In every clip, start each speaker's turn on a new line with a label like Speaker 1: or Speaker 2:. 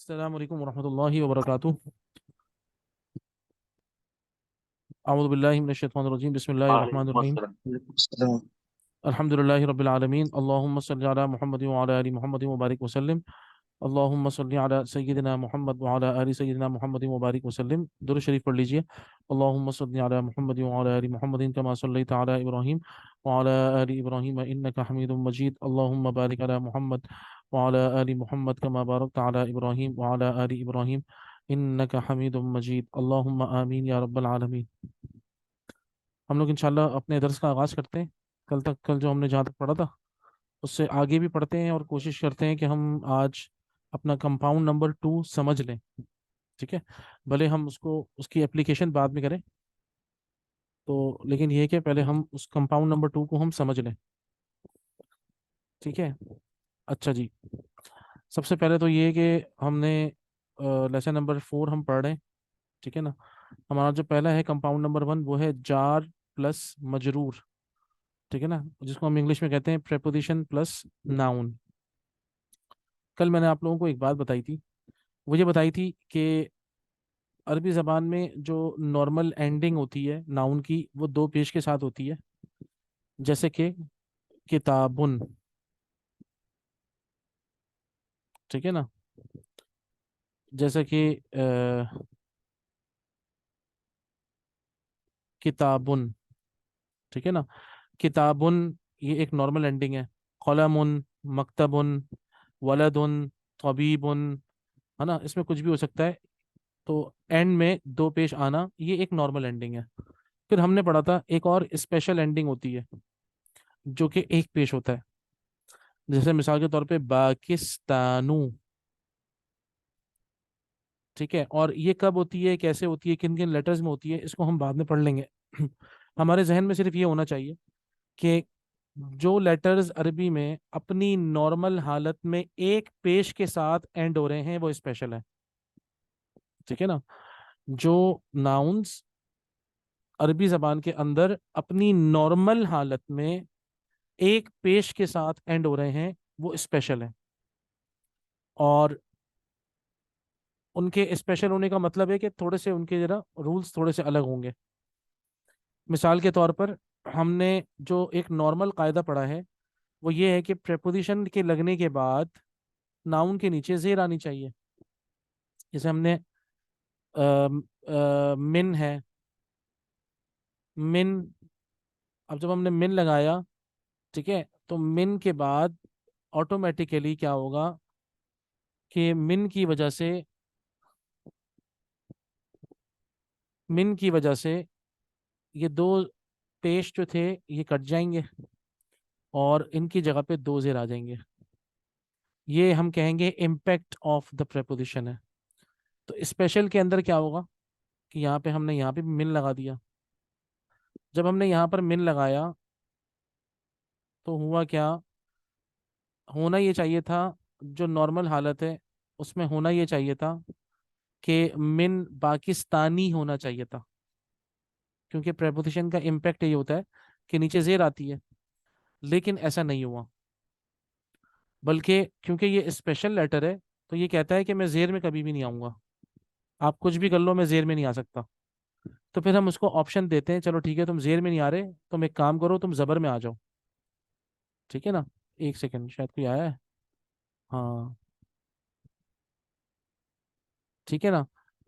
Speaker 1: अस्सलामु अलैकुम वरहमतुल्लाहि वबरकातुहू। अऊज़ु बिल्लाहि मिनश शैतानिर रजीम। बिस्मिल्लाहिर रहमानिर
Speaker 2: वालेकुम
Speaker 1: रहीम।
Speaker 2: अस्सलाम।
Speaker 1: अल्हम्दुलिल्लाहि रब्बिल आलमीन। अल्लाहुम्मा सल्लि अला मुहम्मद व अला आलि मुहम्मद व बारिक वसल्लिम। अल्लाहुम्मा सल्लि अला सय्यिदिना मुहम्मद व अला आलि सय्यिदिना मुहम्मद व बारिक वसल्लिम। दुरूद शरीफ पढ़ लीजिए। अल्लाहुम्मा सल्लि अला मुहम्मद व अला आलि मुहम्मद कमा सल्लैता अला इब्राहीम व अला आलि इब्राहीम इन्नका हमीदुम मजीद। अल्लाहुम्मा बारिक अला मुहम्मद व अला आलि मुहम्मद कमा बारकता अला इब्राहीम व अला आलि इब्राहीम इन्नका हमीदुम मजीद। अल्लाहुम्मा आमीन या रब्बल आलमीन। हम लोग इंशाल्लाह अपने दर्स का आगाज़ करते हैं। कल जो हमने जहाँ तक पढ़ा था उससे आगे भी पढ़ते हैं और कोशिश करते हैं कि हम आज अपना कंपाउंड नंबर 2 समझ लें। ठीक है। भले हम उसको उसकी एप्लीकेशन बाद में करें, तो लेकिन ये है कि पहले हम उस कंपाउंड नंबर 2 को हम समझ लें। ठीक है। अच्छा जी। सबसे पहले तो ये है कि हमने लेसन नंबर 4 हम पढ़ रहे हैं। ठीक है ना। हमारा जो पहला है कंपाउंड नंबर 1 वो है जार प्लस मजरूर। ठीक है ना, जिसको हम इंग्लिश में कहते हैं प्रेपोजिशन प्लस नाउन। कल मैंने आप लोगों को एक बात बताई थी। वो ये बताई थी कि अरबी ज़बान में जो नॉर्मल एंडिंग होती है नाउन की वो दो पेश के साथ होती है। जैसे कि किताबुन। ठीक है ना। जैसे कि किताबुन। ठीक है ना। किताबुन ये एक नॉर्मल एंडिंग है। कलमुन, मकतबुन, वलदुन, तबीबुन। है ना, इसमें कुछ भी हो सकता है। तो एंड में दो पेश आना ये एक नॉर्मल एंडिंग है। फिर हमने पढ़ा था एक और स्पेशल एंडिंग होती है जो कि एक पेश होता है। जैसे मिसाल के तौर पे पाकिस्तानू। ठीक है। और ये कब होती है, कैसे होती है, किन किन लेटर्स में होती है, इसको हम बाद में पढ़ लेंगे। हमारे जहन में सिर्फ ये होना चाहिए कि जो लेटर्स अरबी में अपनी नॉर्मल हालत में एक पेश के साथ एंड हो रहे हैं वो स्पेशल है। ठीक है ना। जो नाउन्स अरबी जबान के अंदर अपनी नॉर्मल हालत में एक पेश के साथ एंड हो रहे हैं वो स्पेशल है। और उनके स्पेशल होने का मतलब है कि थोड़े से उनके जरा रूल्स थोड़े से अलग होंगे। मिसाल के तौर पर हमने जो एक नॉर्मल कायदा पढ़ा है वो ये है कि प्रेपोजिशन के लगने के बाद नाउन के नीचे जेर आनी चाहिए। जैसे हमने मिन है, मिन। अब जब हमने मिन लगाया, ठीक है, तो मिन के बाद ऑटोमेटिकली क्या होगा कि मिन की वजह से ये दो पेश जो थे ये कट जाएंगे और इनकी जगह पे दो जेर आ जाएंगे। ये हम कहेंगे इम्पैक्ट ऑफ द प्रेपोजिशन है। तो स्पेशल के अंदर क्या होगा कि यहाँ पे हमने यहाँ पे मिन लगा दिया। जब हमने यहाँ पर मिन लगाया तो हुआ क्या, होना ये चाहिए था, जो नॉर्मल हालत है उसमें होना ये चाहिए था कि मिन पाकिस्तानी होना चाहिए था। क्योंकि प्रेपोजिशन का इम्पैक्ट ये होता है कि नीचे जेर आती है। लेकिन ऐसा नहीं हुआ, बल्कि क्योंकि ये स्पेशल लेटर है तो ये कहता है कि मैं जेर में कभी भी नहीं आऊंगा। आप कुछ भी कर लो, मैं जेर में नहीं आ सकता। तो फिर हम उसको ऑप्शन देते हैं, चलो ठीक है तुम जेर में नहीं आ रहे, तुम एक काम करो, तुम जबर में आ जाओ। ठीक है ना। एक सेकंड, शायद कोई आया है। हाँ। ठीक है ना।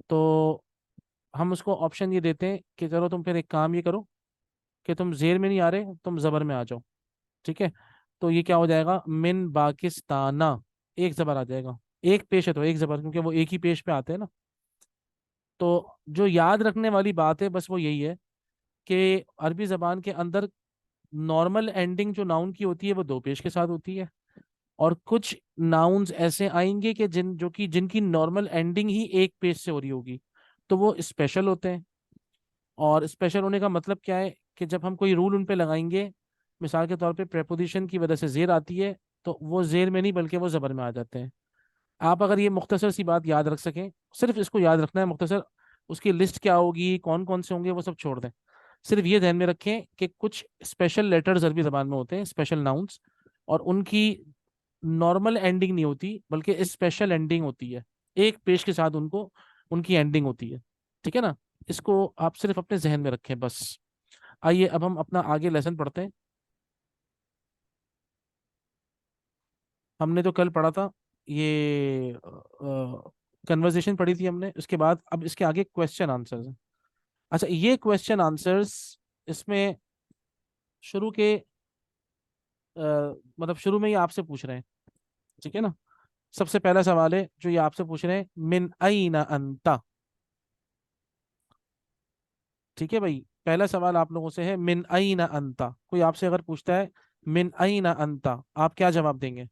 Speaker 1: तो हम उसको ऑप्शन ये देते हैं कि चलो तुम फिर एक काम ये करो कि तुम जेर में नहीं आ रहे, तुम जबर में आ जाओ। ठीक है। तो ये क्या हो जाएगा, मिन बाकिस्ताना। एक जबर आ जाएगा। एक पेश है तो एक जबर, क्योंकि वो एक ही पेश पे आते हैं ना। तो जो याद रखने वाली बात है बस वो यही है कि अरबी जबान के अंदर नॉर्मल एंडिंग जो नाउन की होती है वो दो पेश के साथ होती है। और कुछ नाउन्स ऐसे आएंगे कि जिनकी नॉर्मल एंडिंग ही एक पेज से हो रही होगी, तो वो स्पेशल होते हैं। और स्पेशल होने का मतलब क्या है कि जब हम कोई रूल उन पे लगाएंगे, मिसाल के तौर पे प्रेपोजिशन की वजह से जेर आती है, तो वो जेर में नहीं बल्कि वो जबर में आ जाते हैं। आप अगर ये मुख्तसर सी बात याद रख सकें, सिर्फ इसको याद रखना है मुख्तसर। उसकी लिस्ट क्या होगी, कौन कौन से होंगे, वो सब छोड़ दें। सिर्फ ये ध्यान में रखें कि कुछ स्पेशल लेटर्स अरबी जबान में होते हैं, स्पेशल नाउन्स। और उनकी नॉर्मल एंडिंग नहीं होती बल्कि स्पेशल एंडिंग होती है। एक पेश के साथ उनको उनकी एंडिंग होती है। ठीक है ना, इसको आप सिर्फ अपने जहन में रखें बस। आइए अब हम अपना आगे लेसन पढ़ते हैं। हमने तो कल पढ़ा था ये कन्वर्सेशन पढ़ी थी हमने, उसके बाद अब इसके आगे क्वेश्चन आंसर्स हैं। अच्छा, ये क्वेश्चन आंसर्स इसमें शुरू के मतलब शुरू में ही आपसे पूछ रहे हैं। ठीक है ना, सबसे पहला सवाल है जो ये आपसे पूछ रहे हैं, मिन अईना अंता। ठीक है भाई, पहला सवाल आप लोगों से है मिन अईना अंता। कोई आपसे अगर पूछता है मिन अईना अंता, आप क्या जवाब देंगे?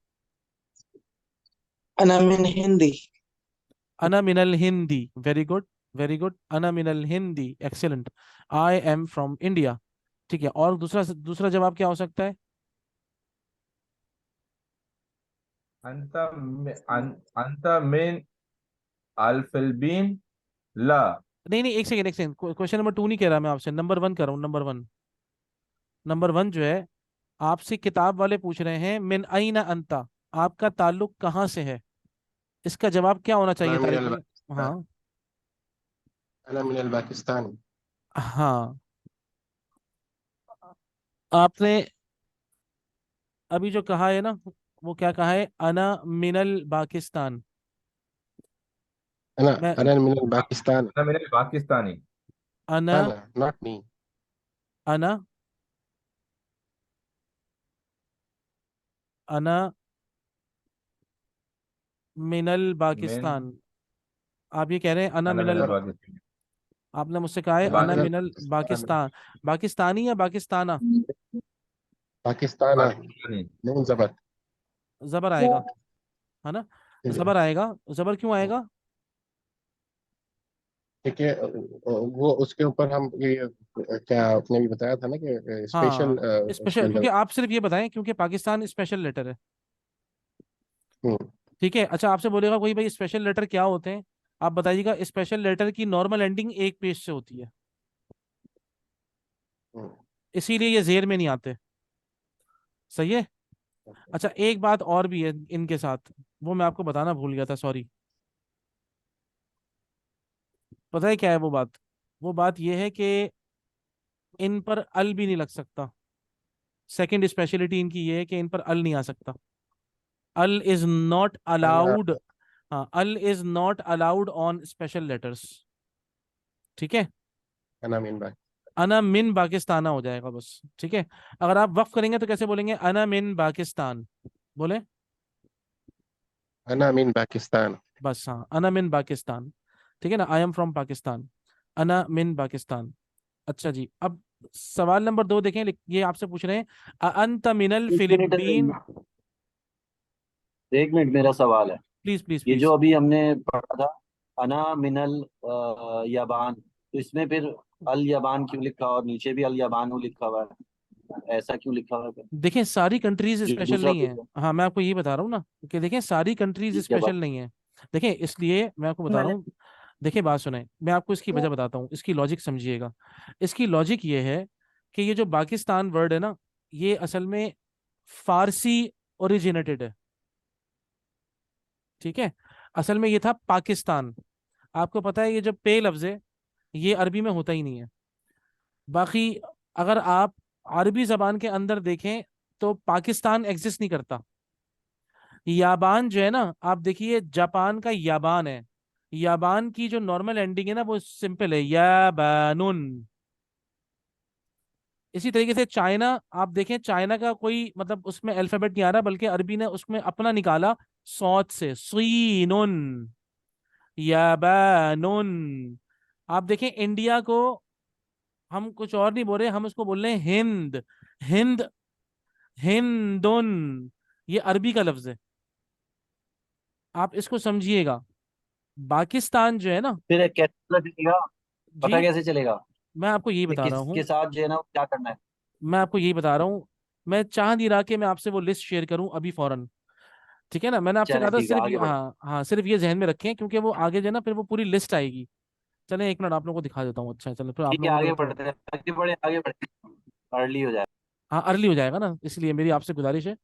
Speaker 2: अना मिन हिंदी।
Speaker 1: अना मिनल Hindi, very good, very good. अना मिनल Hindi, excellent. I am from India. ठीक है, और दूसरा दूसरा जवाब क्या हो सकता है?
Speaker 3: अंत मिन अल फिलिपीन ला।
Speaker 1: नहीं नहीं, एक सेकंड एक सेकंड, क्वेश्चन नंबर 2 नहीं कह रहा मैं आपसे, नंबर 1 कर रहा हूँ, नंबर 1। नंबर 1 जो है, आपसे किताब वाले पूछ रहे हैं मिन अईना अंता, आपका ताल्लुक कहाँ से है? इसका जवाब क्या होना चाहिए
Speaker 4: अना
Speaker 1: तारिक
Speaker 4: मिनल
Speaker 1: भाई?
Speaker 4: पाकिस्तान।
Speaker 1: हाँ।
Speaker 4: अना मिनल पाकिस्तान।
Speaker 1: हाँ, आपने अभी जो कहा है ना, वो क्या कहा है? अना मिनल पाकिस्तान।
Speaker 4: अना
Speaker 1: मैं
Speaker 4: अना मिनल पाकिस्तान।
Speaker 3: अना मिन पाकिस्तानी।
Speaker 1: अना
Speaker 4: अना, नॉट मी।
Speaker 1: अना अना मिनल
Speaker 3: मिन
Speaker 1: पाकिस्तान। आप ये कह रहे हैं अना
Speaker 3: अना मिन
Speaker 1: मिनल,
Speaker 3: पाकिस्तानी।
Speaker 1: आपने मुझसे कहा है अना
Speaker 4: मिनल
Speaker 3: पाकिस्तान।
Speaker 1: मिनल
Speaker 4: पाकिस्तान।
Speaker 1: पाकिस्तान। पाकिस्तानी या पाकिस्ताना?
Speaker 4: पाकिस्तान।
Speaker 3: पाकिस्तानी।
Speaker 4: नून जबर।
Speaker 1: जबर आएगा, है ना? जबर आएगा, जबर क्यों आएगा?
Speaker 4: ठीक है, वो उसके ऊपर हम ये क्या आपने भी बताया था ना कि स्पेशल
Speaker 1: हाँ, स्पेशल,
Speaker 4: उसमें
Speaker 1: क्योंकि आप सिर्फ ये बताएं क्योंकि पाकिस्तान स्पेशल लेटर है।
Speaker 4: हम्म,
Speaker 1: ठीक है, अच्छा आपसे बोलेगा कोई भाई स्पेशल लेटर क्या होते हैं, आप बताइएगा स्पेशल लेटर की नॉर्मल एंडिंग एक पेज से होती है,
Speaker 4: हम्म,
Speaker 1: इसीलिए ये जेर में नहीं आते। सही है। अच्छा, एक बात और भी है इनके साथ, वो मैं आपको बताना भूल गया था, सॉरी। पता है क्या है वो बात? वो बात ये है कि इन पर अल भी नहीं लग सकता। सेकंड स्पेशलिटी इनकी ये है कि इन पर अल नहीं आ सकता। अल इज नॉट
Speaker 4: अना
Speaker 1: अलाउड। हाँ, all is not allowed on special letters. ठीक है,
Speaker 4: अना मिन पाक
Speaker 1: अना मिन पाकिस्ताना हो जाएगा बस। ठीक है, अगर आप वक्फ करेंगे तो कैसे बोलेंगे? अना मिन पाकिस्तान, बोले
Speaker 4: अना मिन पाकिस्तान।
Speaker 1: बस। हाँ, अना मिन पाकिस्तान। ठीक है ना, आई एम फ्रॉम पाकिस्तान, अना मिन पाकिस्तान। अच्छा जी, अब सवाल नंबर 2 देखें, ये आपसे पूछ रहे हैं अंत मिनल
Speaker 5: एक मिनट,
Speaker 1: फिलिपीन।
Speaker 5: एक मिनट, मेरा सवाल है।
Speaker 1: प्लीज प्लीज
Speaker 5: ये जो
Speaker 1: प्लीज।
Speaker 5: अभी हमने पढ़ा था, अना मिनल याबान, तो इसमें फिर अल याबान क्यों लिखा और नीचे भी अल याबान लिखा हुआ है? ऐसा क्यों लिखा हुआ है फिर?
Speaker 1: देखें, सारी कंट्रीज
Speaker 5: जो
Speaker 1: स्पेशल
Speaker 5: दूसरा
Speaker 1: नहीं है।
Speaker 5: पेज है।
Speaker 1: हाँ, मैं आपको यही बता रहा हूँ ना, कि देखें सारी कंट्रीज
Speaker 5: ठीक है
Speaker 1: स्पेशल नहीं है। देखें, इसलिए मैं आपको बता रहा हूँ। देखिए, बात सुने, मैं आपको इसकी वजह बताता हूँ, इसकी लॉजिक समझिएगा। इसकी लॉजिक ये है कि ये जो पाकिस्तान वर्ड है ना, ये असल में फारसी ओरिजिनेटेड है। ठीक है, असल में ये था पाकिस्तान। आपको पता है ये जो पे लफ्ज है, ये अरबी में होता ही नहीं है। बाकी अगर आप अरबी जबान के अंदर देखें तो पाकिस्तान एग्जिस्ट नहीं करता। याबान जो है ना, आप देखिए जापान का याबान है। याबान की जो नॉर्मल एंडिंग है ना, वो सिंपल है, याबानुन। इसी तरीके से चाइना, आप देखें चाइना का कोई मतलब उसमें अल्फाबेट नहीं आ रहा, बल्कि अरबी ने उसमें अपना निकाला, सौत से, सुईनुन, याबानुन। आप देखें इंडिया को हम कुछ और नहीं बोल रहे, हम उसको बोल रहे हैं हिंद। हिंद, हिंदुन, ये अरबी का लफ्ज है, आप इसको समझिएगा। पाकिस्तान जो है ना,
Speaker 5: फिर कैसे पता चलेगा?
Speaker 1: जी,
Speaker 5: पता कैसे चलेगा
Speaker 1: मैं आपको यही
Speaker 5: कि
Speaker 1: बता रहा
Speaker 5: किसके
Speaker 1: हूँ,
Speaker 5: साथ जो है ना वो क्या करना है?
Speaker 1: मैं आपको यही बता रहा हूँ। मैं चाह नहीं रहा कि मैं आपसे वो लिस्ट शेयर करूं अभी फौरन। ठीक है ना, मैंने आपसे
Speaker 5: चलें,
Speaker 1: कहा था
Speaker 5: ठीक है,
Speaker 1: सिर्फ
Speaker 5: आगे बढ़े।
Speaker 1: हाँ हाँ, सिर्फ ये जहन में रखें, क्योंकि वो आगे जो है ना फिर वो पूरी लिस्ट आएगी। चलें, एक मिनट आप लोगों को दिखा देता हूँ। अच्छा चलो, फिर आप
Speaker 5: ठीक है,
Speaker 1: लोगों को
Speaker 5: आगे
Speaker 1: थोड़ा,
Speaker 5: बढ़ते हैं, आगे बढ़े, आगे बढ़े। अर्ली हो जाए।
Speaker 1: हाँ अर्ली हो जाएगा ना, इसलिए मेरी आपसे गुजारिश है।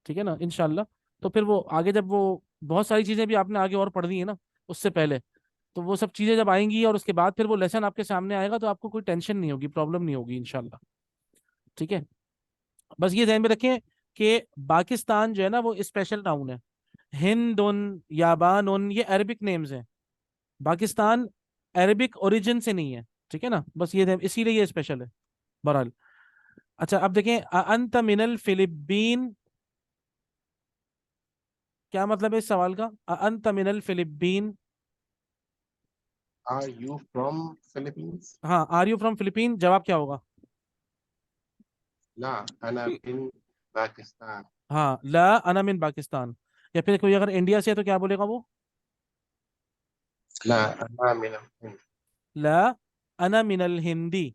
Speaker 1: ठीक है ना, इंशाल्लाह। तो फिर वो आगे जब वो बहुत सारी चीजें भी आपने आगे और पढ़ दी है ना, उससे पहले। तो वो सब चीजें जब आएंगी और उसके बाद फिर वो लेसन आपके सामने आएगा तो आपको कोई टेंशन नहीं होगी, प्रॉब्लम नहीं होगी इंशाल्लाह। ठीक है, बस ये ध्यान में रखें कि पाकिस्तान जो है ना वो स्पेशल नाउन है। हिंद उन, याबान उन, ये अरबिक नेम्स हैं। पाकिस्तान अरबिक ओरिजिन से नहीं है। ठीक है ना, बस ये इसीलिए ये स्पेशल है। बहरहाल, अच्छा अब देखें, अंत मिनल फिलिपीन, क्या मतलब है इस सवाल का? अंत मिनल Philippine.
Speaker 4: Are you from Philippines?
Speaker 1: हाँ, आर यू फ्रॉम फिलीपीन, जवाब क्या होगा?
Speaker 4: ला, अना बिन पाकिस्तान।
Speaker 1: हाँ, ला अना मिन पाकिस्तान। या फिर कोई अगर इंडिया से है तो क्या बोलेगा वो?
Speaker 4: ला, अना मिन हिंद।
Speaker 1: ला अना मिनल हिंदी।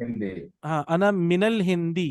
Speaker 3: हिंदी।
Speaker 1: हाँ, अना मिनल हिंदी।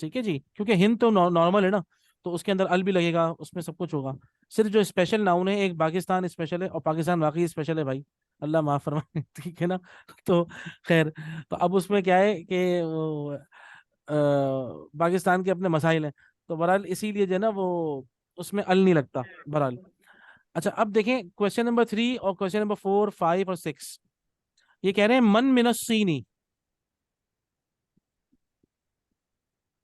Speaker 1: ठीक है जी, क्योंकि हिंद तो नॉर्मल है ना, तो उसके अंदर अल भी लगेगा, उसमें सब कुछ होगा। सिर्फ जो स्पेशल नाउन है, एक पाकिस्तान स्पेशल है, और पाकिस्तान वाकई स्पेशल है भाई, अल्लाह माफ फरमाए। ठीक है ना। तो खैर, तो अब उसमें क्या है कि पाकिस्तान के अपने मसाइल हैं। तो बहरहाल इसीलिए जो है ना वो उसमें अल नहीं लगता। बहरहाल, अच्छा अब देखें क्वेश्चन नंबर 3 और क्वेश्चन नंबर 4, 5 और 6। ये कह रहे हैं मन मिनस्सीनी।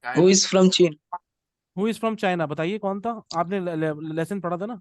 Speaker 2: Who is from China?
Speaker 1: Who is from China, बताइए कौन था? आपने लेसन पढ़ा था ना।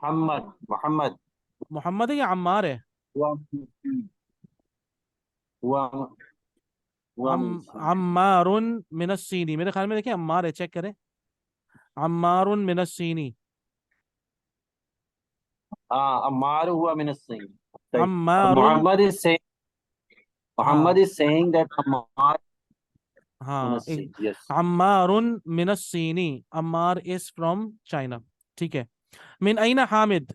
Speaker 5: मोहम्मद, मोहम्मद
Speaker 1: मोहम्मद है या अम्मार है?
Speaker 5: हुआ हुआ हुआ
Speaker 1: अम
Speaker 5: मुंशी।
Speaker 1: अम्मारुन मिनस्सीनी, मेरे ख्याल में देखिए अम्मार है, चेक करें। अम्मारुन मिनस्सीनी।
Speaker 5: हाँ, अम्मार हुआ मिन सही। सही। और
Speaker 1: अम्मारुन।
Speaker 5: मोहम्मद
Speaker 1: हाँ
Speaker 5: इज सेइंग दैट अम्मार मिन
Speaker 1: हाँ,
Speaker 5: सही। यस।
Speaker 1: अम्मारुन मिनस्सीनी, अम्मार इज फ्रॉम चाइना। ठीक है। मिन अइना हामिद।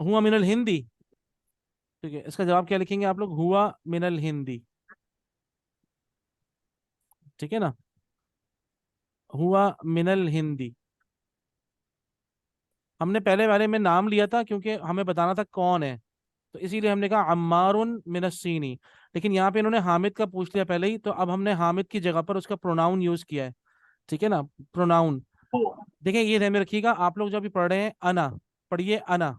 Speaker 1: हुआ मिनल हिंदी। ठीक है, इसका जवाब क्या लिखेंगे आप लोग? हुआ मिनल हिंदी। ठीक है ना, हुआ मिनल हिंदी। हमने पहले वाले में नाम लिया था क्योंकि हमें बताना था कौन है, तो इसीलिए हमने कहा अम्मारुन मिनस्सीनी। लेकिन यहाँ पे इन्होंने हामिद का पूछ लिया पहले ही, तो अब हमने हामिद की जगह पर उसका प्रोनाउन यूज किया है। ठीक है ना, प्रोनाउन। देखिए ये ध्यान में रखिएगा, आप लोग जो अभी पढ़ रहे हैं अना, पढ़िए अना।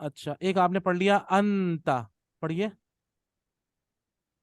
Speaker 1: अच्छा, एक आपने पढ़ लिया अंता, पढ़िए।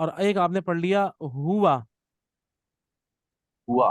Speaker 1: और एक आपने पढ़ लिया हुआ।
Speaker 5: हुआ।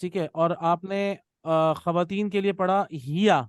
Speaker 1: ठीक है, और आपने खवातीन के लिए पढ़ा हिया।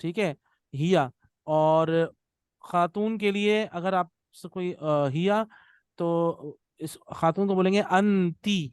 Speaker 1: ठीक है, हिया। और खातून के लिए अगर आपसे कोई हिया, तो इस खातून को बोलेंगे अंती।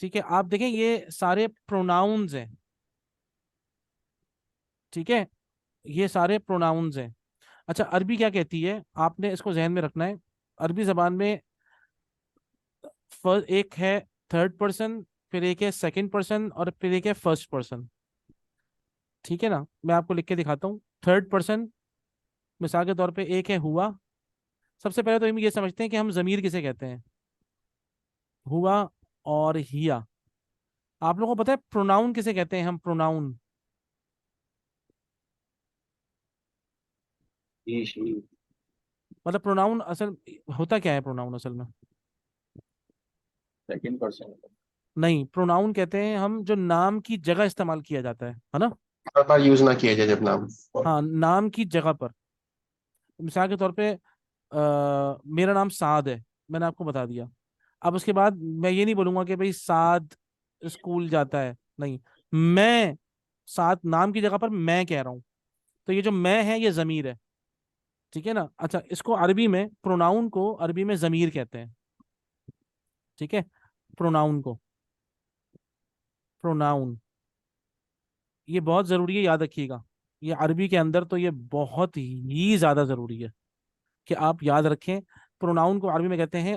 Speaker 1: ठीक है, आप देखें ये सारे प्रोनाउंस हैं। ठीक है, ये सारे प्रोनाउंस हैं। अच्छा, अरबी क्या कहती है, आपने इसको जहन में रखना है। अरबी जबान में एक है थर्ड पर्सन, फिर एक है सेकंड पर्सन, और फिर एक है फर्स्ट पर्सन। ठीक है ना, मैं आपको लिख के दिखाता हूँ। थर्ड पर्सन, मिसाल के तौर पे एक है हुआ। सबसे पहले तो हम ये समझते हैं कि हम जमीर किसे कहते हैं, हुआ और हिया। आप लोगों को पता है प्रोनाउन किसे कहते हैं हम? Pronoun
Speaker 5: he she.
Speaker 1: मतलब प्रोनाउन असल होता क्या है? प्रोनाउन असल में
Speaker 5: सेकंड पर्सन।
Speaker 1: नहीं, प्रोनाउन कहते हैं हम जो नाम की जगह इस्तेमाल किया जाता है ना।
Speaker 4: बार बार यूज ना किया जाए जब नाम।
Speaker 1: हाँ, नाम की जगह पर। मिसाल के तौर पे मेरा नाम साद है, मैंने आपको बता दिया। अब उसके बाद मैं ये नहीं बोलूंगा कि भाई साद स्कूल जाता है, नहीं। मैं साद नाम की जगह पर मैं कह रहा हूँ, तो ये जो मैं है ये जमीर है। ठीक है ना। अच्छा, इसको अरबी में, प्रोनाउन को अरबी में जमीर कहते हैं। ठीक है, प्रोनाउन को, प्रोनाउन, ये बहुत जरूरी है, याद रखिएगा। ये अरबी के अंदर तो ये बहुत ही ज्यादा जरूरी है कि आप याद रखें। प्रोनाउन को अरबी में कहते हैं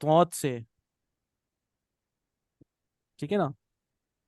Speaker 1: दौत से। ठीक है ना,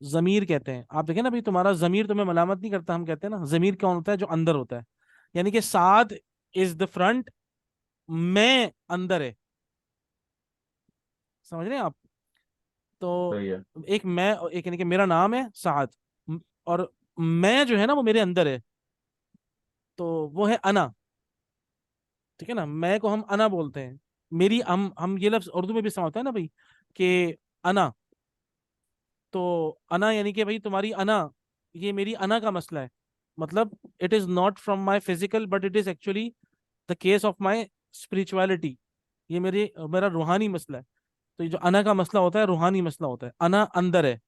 Speaker 1: जमीर कहते हैं। आप देखें ना भाई, तुम्हारा जमीर तुम्हें मलामत नहीं करता, हम कहते हैं ना जमीर कौन होता है, जो अंदर होता है। यानी कि साद इज द फ्रंट, मैं अंदर है। समझ रहे हैं आप? तो
Speaker 3: सही है।
Speaker 1: एक मैं और एक, यानी कि मेरा नाम है साद, और मैं जो है ना वो मेरे अंदर है, तो वो है अना। ठीक है ना, मैं को हम अना बोलते हैं। मेरी हम ये लफ्ज उर्दू में भी इस्तेमाल होता है ना भाई, कि अना। तो अना यानी कि भाई तुम्हारी अना, ये मेरी अना का मसला है। मतलब it is not from my physical, but it is actually the case of my spirituality. ये मेरा रूहानी मसला है। तो ये जो अना का मसला होता है, रूहानी मसला होता है, अना अंदर है।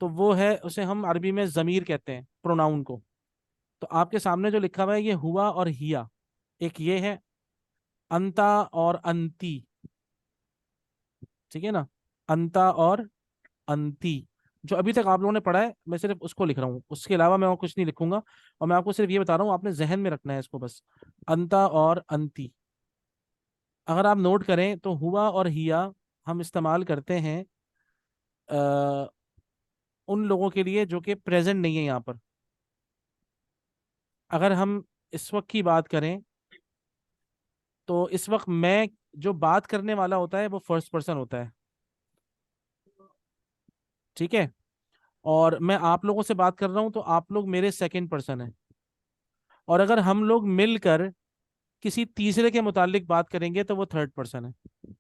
Speaker 1: तो वो है, उसे हम अरबी में जमीर कहते हैं, प्रोनाउन को। तो आपके सामने जो लिखा हुआ है, ये हुआ और हिया। एक ये है अंता और अंती। ठीक है ना, अंता और अंती। जो अभी तक आप लोगों ने पढ़ा है, मैं सिर्फ उसको लिख रहा हूँ, उसके अलावा मैं और कुछ नहीं लिखूंगा। और मैं आपको सिर्फ ये बता रहा हूँ, आपने जहन में रखना है इसको बस, अंता और अंती। अगर आप नोट करें तो हुआ और हिया हम इस्तेमाल करते हैं उन लोगों के लिए जो कि प्रेजेंट नहीं है यहाँ पर। अगर हम इस वक्त की बात करें, तो इस वक्त मैं, जो बात करने वाला होता है, वो फर्स्ट पर्सन होता है। ठीक है, और मैं आप लोगों से बात कर रहा हूं, तो आप लोग मेरे सेकंड पर्सन है। और अगर हम लोग मिलकर किसी तीसरे के मुतालिक बात करेंगे, तो वो थर्ड पर्सन है।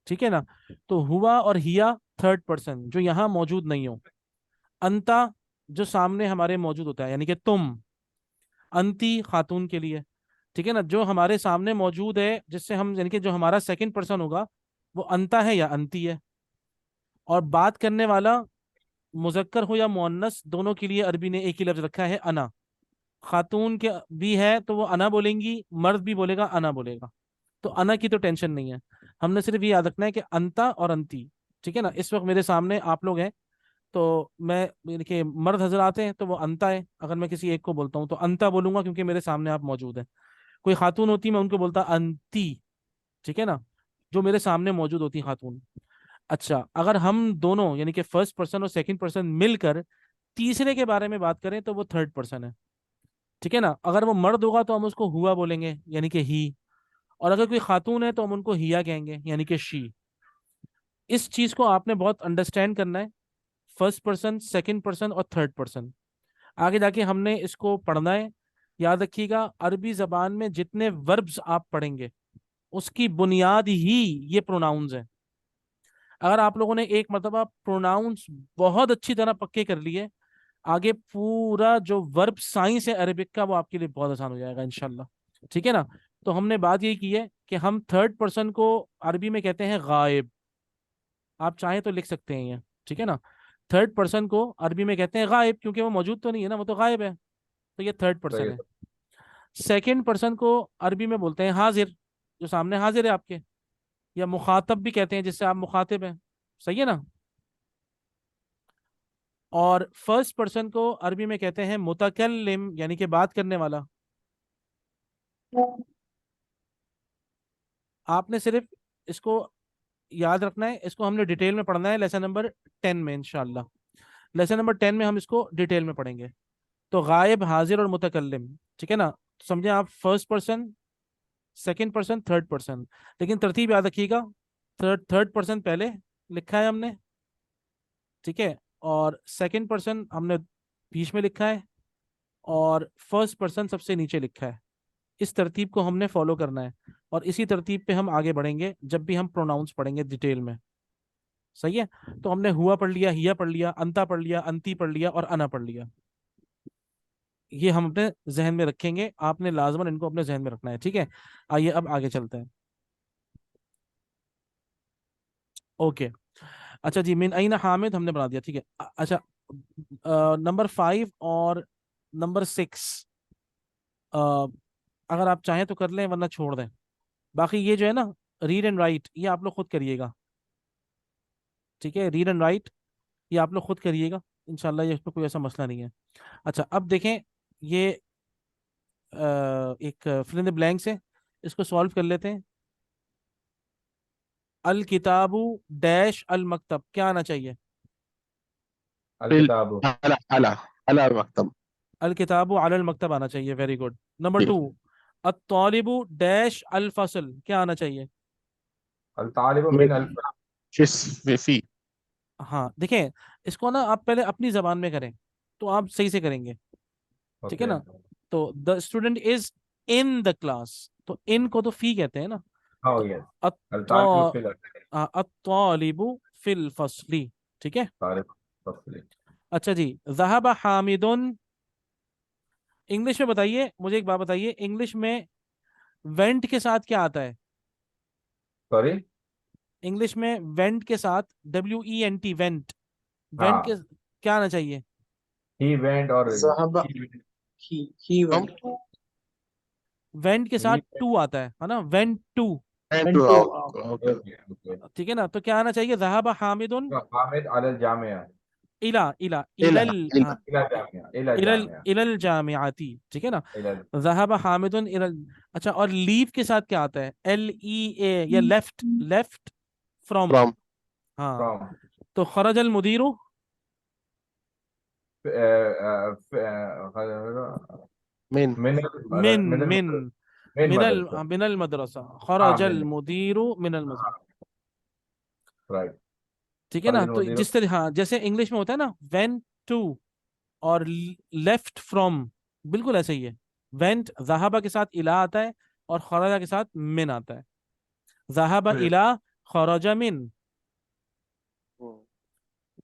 Speaker 1: ठीक है ना, तो हुआ और हिया थर्ड पर्सन जो यहाँ मौजूद नहीं हो। अंता जो सामने हमारे मौजूद होता है, यानी कि तुम। अंती खातून के लिए। ठीक है ना, जो हमारे सामने मौजूद है, जिससे हम, यानी कि जो हमारा सेकंड पर्सन होगा, वो अंता है या अंती है। और बात करने वाला मुजक्कर हो या मुअन्नस, दोनों के लिए अरबी ने एक ही लफ्ज रखा है, अना। खातून के भी है तो वो अना बोलेंगी, मर्द भी बोलेगा अना बोलेगा। तो अना की तो टेंशन नहीं है, हमने सिर्फ ये याद रखना है कि अंता और अंती। ठीक है ना, इस वक्त मेरे सामने आप लोग हैं, तो मैं, देखिए मर्द हजरात हैं तो वो अंता है। अगर मैं किसी एक को बोलता हूँ तो अंता बोलूंगा, क्योंकि मेरे सामने आप मौजूद हैं। कोई खातून होती, मैं उनको बोलता अंती। ठीक है ना, जो मेरे सामने मौजूद होती खातून। अच्छा, अगर हम दोनों, यानी कि फर्स्ट पर्सन और सेकंड पर्सन मिलकर तीसरे के बारे में बात करें, तो वो थर्ड पर्सन है। ठीक है ना, अगर वो मर्द होगा तो हम उसको हुआ बोलेंगे, यानी कि ही। और अगर कोई खातून है तो हम उनको हिया कहेंगे, यानी कि शी। इस चीज को आपने बहुत अंडरस्टैंड करना है, फर्स्ट पर्सन, सेकंड पर्सन और थर्ड पर्सन। आगे जाके हमने इसको पढ़ना है। याद रखिएगा, अरबी जबान में जितने वर्ब्स आप पढ़ेंगे, उसकी बुनियाद ही ये प्रोनाउंस है। अगर आप लोगों ने एक मतलब प्रोनाउंस बहुत अच्छी तरह पक्के कर लिए, आगे पूरा जो वर्ब साइंस है अरेबिक का, वो आपके लिए बहुत आसान हो जाएगा इंशाल्लाह। ठीक है ना, तो हमने बात यही की है कि हम थर्ड पर्सन को अरबी में कहते हैं गायब। आप चाहें तो लिख सकते हैं ये। ठीक है ना, थर्ड पर्सन को अरबी में कहते हैं गायब, क्योंकि वो मौजूद तो नहीं है ना, वो तो गायब है। तो ये थर्ड
Speaker 3: सही
Speaker 1: पर्सन
Speaker 3: है।
Speaker 1: है। सेकंड पर्सन को अरबी में बोलते हैं हाजिर, जो सामने हाजिर है आपके। या मुखातब भी कहते हैं, जिससे आप मुखातिब हैं। सही है ना। और फर्स्ट पर्सन को अरबी में कहते हैं मुतकल्लिम, यानी कि बात करने वाला। आपने सिर्फ इसको याद रखना है, इसको हमने डिटेल में पढ़ना है लेसन नंबर 10 में इंशाल्लाह। लेसन नंबर 10 में हम इसको डिटेल में पढ़ेंगे। तो गायब, हाजिर और मुतकल्लिम। ठीक है ना, समझे आप, first person, second person, third person. लेकिन तरतीब याद रखिएगा, थर्ड थर्ड पर्सन पहले लिखा है हमने। ठीक है, और सेकंड पर्सन हमने बीच में लिखा है, और फर्स्ट पर्सन सबसे नीचे लिखा है। इस तरतीब को हमने फॉलो करना है, और इसी तरतीब पे हम आगे बढ़ेंगे जब भी हम प्रोनाउंस पढ़ेंगे डिटेल में। सही है, तो हमने हुआ पढ़ लिया, हिया पढ़ लिया, अंता पढ़ लिया, अंती पढ़ लिया, और अना पढ़ लिया। ये हम अपने जहन में रखेंगे, आपने लाजमन इनको अपने जहन में रखना है। ठीक है, आइए अब आगे चलते हैं। ओके, अच्छा जी, मिन अईना हामिद हमने बना दिया। ठीक है, अच्छा, नंबर 5 और नंबर 6, अगर आप चाहें तो कर लें, वरना छोड़ दें। बाकी ये जो है ना, रीड एंड राइट, ये आप लोग खुद करिएगा। ठीक है, रीड एंड राइट ये आप लोग खुद करिएगा, इंशाल्लाह ये, इसमें कोई ऐसा मसला नहीं है। अच्छा, अब देखें, ये एक फिल इन द ब्लैंक्स है, इसको सॉल्व कर लेते हैं। अल किताबु डैश अल मकतब, क्या आना चाहिए?
Speaker 4: फिल
Speaker 3: अलकिताबु
Speaker 4: अला अला अला मकतब।
Speaker 1: अल किताबु अलल मकतब आना चाहिए, वेरी गुड। नंबर
Speaker 4: जी।
Speaker 1: 2, अत्तालिबु डैश अल फसल, क्या आना चाहिए?
Speaker 3: अल तालिबु
Speaker 4: मिन
Speaker 3: मिन अल
Speaker 4: फी।
Speaker 1: हाँ देखें, इसको ना आप पहले अपनी जबान में करें तो आप सही से करेंगे, ठीक है
Speaker 3: ओके।
Speaker 1: ना? तो the student is in the class, तो इन को तो फी कहते हैं ना।
Speaker 3: हाँ
Speaker 1: तो
Speaker 3: यस। अल तालिबु
Speaker 1: अत्ता-
Speaker 3: फिल
Speaker 1: अत्तालिबु फिल फसली, ठीक है।
Speaker 3: तालिबु फसली।
Speaker 1: अच्छा जी, ज़हबा हामिदुन, इंग्लिश में बताइए मुझे, एक बात बताइए, इंग्लिश में वेंट के साथ क्या आता है?
Speaker 3: सॉरी।
Speaker 1: इंग्लिश में वेंट के साथ, WENT, वेंट, वेंट के
Speaker 3: हाँ,
Speaker 1: क्या आना चाहिए?
Speaker 3: ही वेंट और
Speaker 2: ज़हबा ही
Speaker 4: हम
Speaker 2: वेंट
Speaker 1: वेंट के साथ
Speaker 3: he
Speaker 1: टू आता है ना, went to,
Speaker 4: and
Speaker 2: went
Speaker 4: to
Speaker 2: to
Speaker 4: okay.
Speaker 3: Okay okay.
Speaker 1: ठीक है ना? तो क्या आना चाहिए? ज़हबा हामिदुन
Speaker 3: हामिद अल जामिया।
Speaker 1: इला इला
Speaker 4: इला
Speaker 1: इलल,
Speaker 4: इला
Speaker 1: हाँ,
Speaker 3: इला जामिया इला
Speaker 1: इलल
Speaker 3: जामिया
Speaker 1: इलल जामियाती, ठीक है ना?
Speaker 3: इला
Speaker 1: ज़हबा हामिदुन इलल। अच्छा, और लीव के साथ क्या आता है? LEA, या लेफ्ट, लेफ्ट फ्रॉम,
Speaker 4: फ्रॉम
Speaker 1: हाँ।
Speaker 3: फ्रॉम
Speaker 1: तो खरजल मुदीरु,
Speaker 4: मिन
Speaker 3: मिन
Speaker 1: मिन
Speaker 3: मिन
Speaker 1: मिन
Speaker 3: मिन
Speaker 1: मिनल
Speaker 3: मदरसा।
Speaker 1: मिनल मदरसा,
Speaker 3: हाँ
Speaker 1: खरजल
Speaker 3: मिन।
Speaker 1: मुदीरु मिनल मदरसा,
Speaker 3: हाँ राइट।
Speaker 1: ठीक है ना?
Speaker 3: खरजल
Speaker 1: तो
Speaker 3: मुदीर।
Speaker 1: जिस तरह, हाँ, जैसे इंग्लिश में होता है ना वेंट टू और लेफ्ट फ्रॉम, बिल्कुल ऐसे ही है। वेंट ज़हाबा के साथ इला आता है और खरजा के साथ मिन आता है। ज़हाबा इला, खरजा मिन,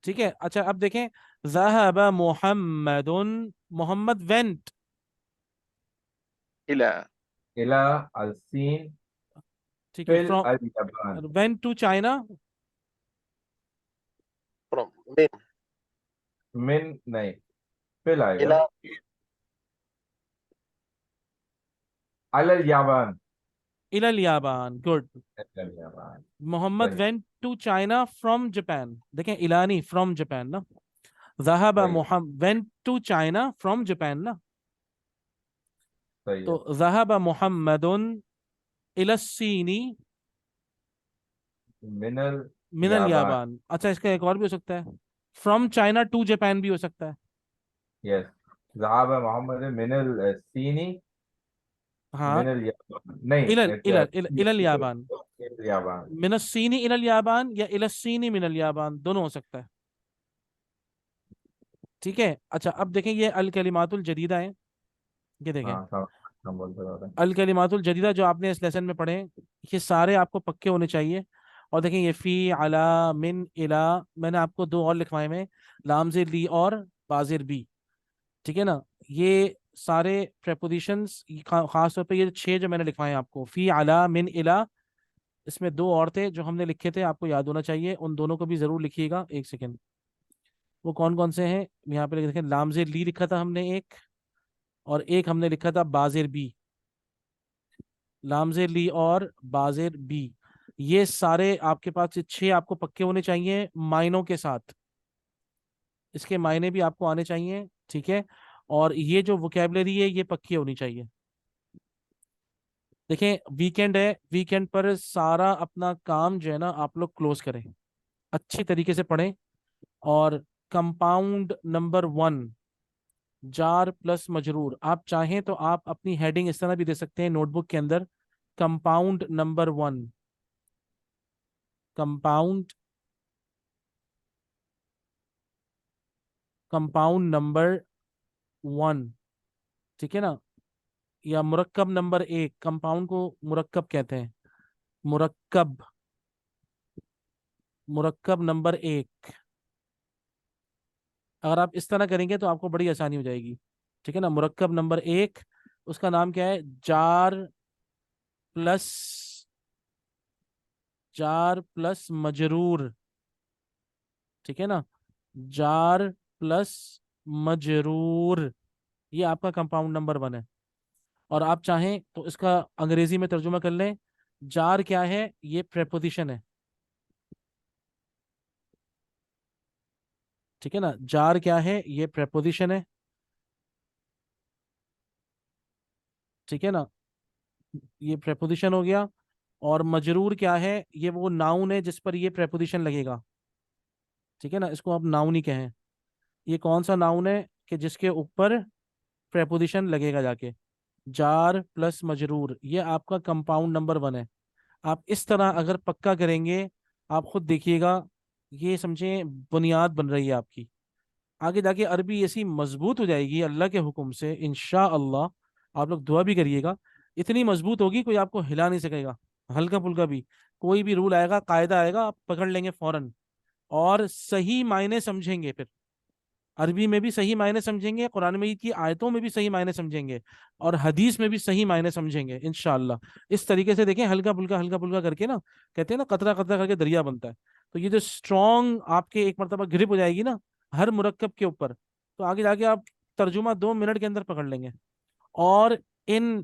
Speaker 1: ठीक है। अच्छा अब देखें, ज़हाबा मुहम्मदुन, मोहम्मद वेंट,
Speaker 4: इला
Speaker 3: इला अल सीन
Speaker 1: ठीक है,
Speaker 3: फिल
Speaker 1: फ्रॉम,
Speaker 3: अल यबान।
Speaker 1: वेंट टू चाइना,
Speaker 4: फ्रॉम मिन
Speaker 3: मिन नहीं, फिल आएगा।
Speaker 4: इला
Speaker 3: अल यबान।
Speaker 1: इलल याबान, गुड।
Speaker 3: अल यबान।
Speaker 1: मोहम्मद
Speaker 3: सही
Speaker 1: went to China from Japan, देखें इलानी फ्रॉम जापान ना। ज़हाबा
Speaker 3: सही
Speaker 1: Mohammad went to China from Japan ना।
Speaker 3: सही
Speaker 1: तो
Speaker 3: है।
Speaker 1: ज़हाबा मोहम्मदुन इलस्सीनी
Speaker 3: मिनल
Speaker 1: मिनल
Speaker 3: याबान।
Speaker 1: याबान। अच्छा, इसका एक और भी हो सकता है, फ्रॉम चाइना टू जापान भी हो सकता है।
Speaker 3: यस। ज़हाब मोहम्मद मिनल सीनी
Speaker 1: हाँ,
Speaker 3: मिनल याबान नहीं
Speaker 1: इलल
Speaker 3: एक
Speaker 1: इलल इलल इलल याबान,
Speaker 3: याबान।
Speaker 1: मिनस्सीनी इलल याबान या इलस्सीनी मिनल याबान, दोनों हो सकता है, ठीक है। अच्छा अब देखें, ये अल कलिमातुल जदीदा है, ये देखें,
Speaker 3: हाँ हम बोलते रहे।
Speaker 1: अल कलिमातुल जदीदा जो आपने इस लेसन में पढ़े हैं, ये सारे आपको पक्के होने चाहिए। और देखें, ये फी, अला, मिन, इला, मैंने आपको दो और लिखवाए में, लामज़िर ली और बाजिर बी, ठीक है ना? ये सारे प्रेपोजिशंस, खास तौर पे ये छह जो मैंने लिखवाए हैं आपको, फी, अला, मिन, इला, इसमें दो और थे जो हमने लिखे थे, आपको याद होना चाहिए, उन दोनों को भी जरूर लिखिएगा। एक सेकेंड, वो कौन कौन से हैं? यहाँ पे देखें, लामज़िर ली लिखा था हमने एक, और एक हमने लिखा था बाजिर बी, लामज़ेर ली और बाजिर बी। ये सारे आपके पास, ये छह आपको पक्के होने चाहिए मायनों के साथ, इसके मायने भी आपको आने चाहिए, ठीक है। और ये जो वोकेबलरी है ये पक्की होनी चाहिए। देखें, वीकेंड है, वीकेंड पर सारा अपना काम जो है ना आप लोग क्लोज करें, अच्छी तरीके से पढ़ें। और कंपाउंड नंबर 1, जार प्लस मजरूर, आप चाहें तो आप अपनी हेडिंग इस तरह भी दे सकते हैं नोटबुक के अंदर, compound number 1, compound compound number 1, ठीक है ना? या मुरक्कब नंबर 1, कंपाउंड को मुरक्कब कहते हैं, मुरक्कब, मुरक्कब नंबर 1। अगर आप इस तरह करेंगे तो आपको बड़ी आसानी हो जाएगी, ठीक है ना? मुरक्कब नंबर 1, उसका नाम क्या है? जार प्लस, जार प्लस मजरूर, ठीक है ना? जार प्लस मजरूर, ये आपका कंपाउंड नंबर 1 है। और आप चाहें तो इसका अंग्रेजी में तर्जुमा कर लें, जार क्या है? ये प्रेपोजिशन है, ठीक है ना? जार क्या है? ये प्रेपोजिशन है, ठीक है ना? ये प्रेपोजिशन हो गया। और मजरूर क्या है? ये वो नाउन है जिस पर ये प्रेपोजिशन लगेगा, ठीक है ना? इसको आप नाउन ही कहें। ये कौन सा नाउन है कि जिसके ऊपर प्रेपोजिशन लगेगा जाके? जार प्लस मजरूर, ये आपका कंपाउंड नंबर 1 है। आप इस तरह अगर पक्का करेंगे, आप खुद देखिएगा, ये समझे बुनियाद बन रही है आपकी। आगे जाके अरबी ऐसी मजबूत हो जाएगी अल्लाह के हुक्म से, इंशा अल्लाह। आप लोग दुआ भी करिएगा, इतनी मजबूत होगी कोई आपको हिला नहीं सकेगा। हल्का फुल्का भी कोई भी रूल आएगा, कायदा आएगा, आप पकड़ लेंगे फौरन। और सही मायने समझेंगे फिर, अरबी में भी सही मायने समझेंगे, कुरान मजीद की आयतों में भी सही मायने समझेंगे, और हदीस में भी सही मायने समझेंगे इंशाअल्लाह। इस तरीके से देखें, हल्का फुल्का करके ना, कहते हैं ना कतरा कतरा करके दरिया बनता है। तो ये जो स्ट्रॉन्ग आपके एक मरतबा ग्रिप हो जाएगी ना हर मुरक्कब के ऊपर, तो आगे जाके आप तर्जुमा 2 मिनट के अंदर पकड़ लेंगे। और इन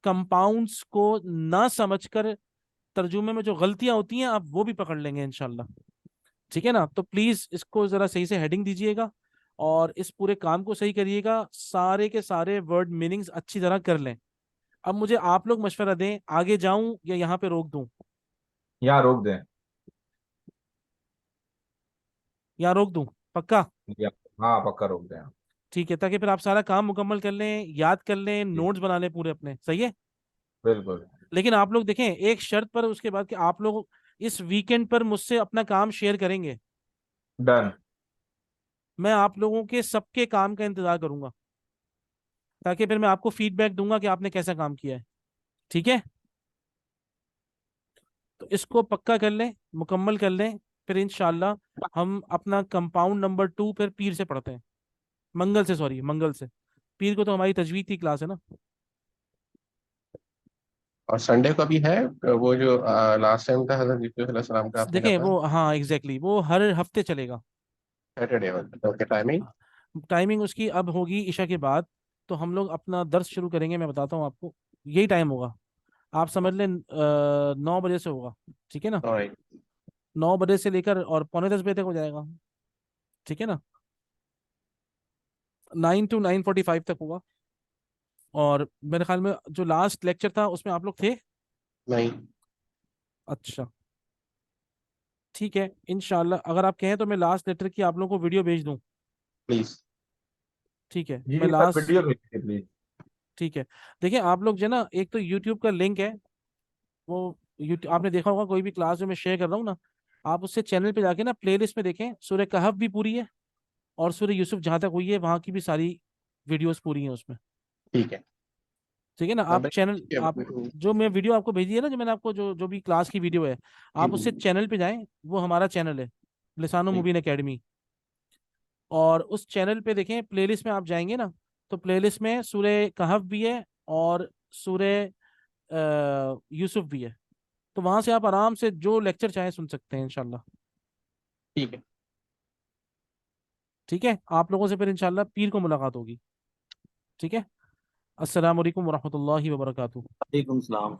Speaker 1: कंपाउंड्स को ना समझकर तर्जुमे में जो गलतियां होती हैं आप वो भी पकड़ लेंगे इंशाल्लाह। ठीक है ना? तो प्लीज इसको जरा सही से हेडिंग दीजिएगा और इस पूरे काम को सही करिएगा, सारे के सारे वर्ड मीनिंग्स अच्छी तरह कर लें। अब मुझे आप लोग मशवरा दें, आगे जाऊं या यहाँ पे रोक दूं?
Speaker 3: यहाँ रोक दें।
Speaker 1: यहाँ रोक दूं पक्का?
Speaker 3: या हाँ पक्का रोक दें।
Speaker 1: ठीक है, ताकि फिर आप सारा काम मुकम्मल कर लें, याद कर लें,
Speaker 3: जी,
Speaker 1: नोट्स बना लें पूरे अपने। सही है?
Speaker 3: बिल्कुल।
Speaker 1: लेकिन आप लोग देखें एक शर्त पर, उसके बाद कि आप लोग इस वीकेंड पर मुझसे अपना काम शेयर करेंगे।
Speaker 3: डन।
Speaker 1: मैं आप लोगों के सबके काम का इंतजार करूंगा, ताकि फिर मैं आपको फीडबैक दूंगा कि आपने कैसा काम किया है। ठीक है? तो इसको पक्का कर लें, मुकम्मल कर लें, फिर इंशाल्लाह हम अपना कंपाउंड नंबर 2 फिर पीर से पढ़ते हैं। मंगल से, सॉरी मंगल से। पीर को तो हमारी तजवीद की क्लास है ना।
Speaker 4: और संडे को भी है वो जो लास्ट टाइम था हजरत यूसुफ सलाम का आपने
Speaker 1: देखें
Speaker 4: कहा
Speaker 1: वो, हाँ एग्जैक्टली, वो हर हफ्ते चलेगा।
Speaker 4: Saturday okay timing.
Speaker 1: टाइमिंग उसकी अब होगी ईशा के बाद। तो हम लोग अपना दर्स शुरू करेंगे, मैं बताता हूँ आपको, यही टाइम होगा। आप समझ लें 9 बजे से होगा। ठीक है ना?
Speaker 4: ऑलराइट।
Speaker 1: 9 बजे से लेकर और पौने 10 बजे तक हो जाएगा। ठीक है ना? 9 to 9:45 तक होगा। और मेरे ख्याल में जो लास्ट लेक्चर था उसमें आप लोग थे।
Speaker 4: नहीं।
Speaker 1: अच्छा, ठीक है, इंशाल्लाह अगर आप कहें तो मैं लास्ट लेक्चर की आप लोगों को वीडियो भेज दूं।
Speaker 4: प्लीज।
Speaker 1: ठीक है,
Speaker 3: जी
Speaker 1: मैं
Speaker 3: जी सर,
Speaker 1: लास्ट,
Speaker 3: वीडियो भेजिए प्लीज।
Speaker 1: ठीक है। देखिए आप लोग जो है ना, एक तो यूट्यूब का लिंक है, वो यूट्यूब आपने देखा होगा, कोई भी क्लास जो मैं शेयर कर रहा हूँ ना, आप उससे चैनल पे जाके ना प्लेलिस्ट में देखें, सूरह कहफ भी पूरी है, और सूरह यूसुफ जहाँ तक हुई है वहाँ की भी सारी वीडियोस पूरी हैं उसमें।
Speaker 4: ठीक है।
Speaker 1: ठीक है ना?
Speaker 4: हाँ
Speaker 1: आप
Speaker 4: भाई,
Speaker 1: चैनल,
Speaker 4: ठीक है,
Speaker 1: आप जो मैं वीडियो आपको भेजी है ना, जो मैंने आपको जो जो भी क्लास की वीडियो है, आप उससे
Speaker 4: ठीक
Speaker 1: चैनल पे जाएं, वो हमारा चैनल है लिसानो
Speaker 4: ठीक।
Speaker 1: मुबीन एकेडमी। और उस चैनल पे देखें, प्लेलिस्ट में आप जाएंगे ना, तो प्लेलिस्ट में सूरह कहफ भी है और सूरह यूसुफ भी है। तो वहां से आप आराम से जो लेक्चर चाहे सुन सकते हैं इंशाल्लाह।
Speaker 4: ठीक है।
Speaker 1: ठीक है, आप लोगों से फिर इंशाल्लाह पीर को मुलाकात होगी। ठीक है? अस्सलाम वालेकुम वरहमतुल्लाहि वबरकातुहू।
Speaker 5: वालेकुम सलाम।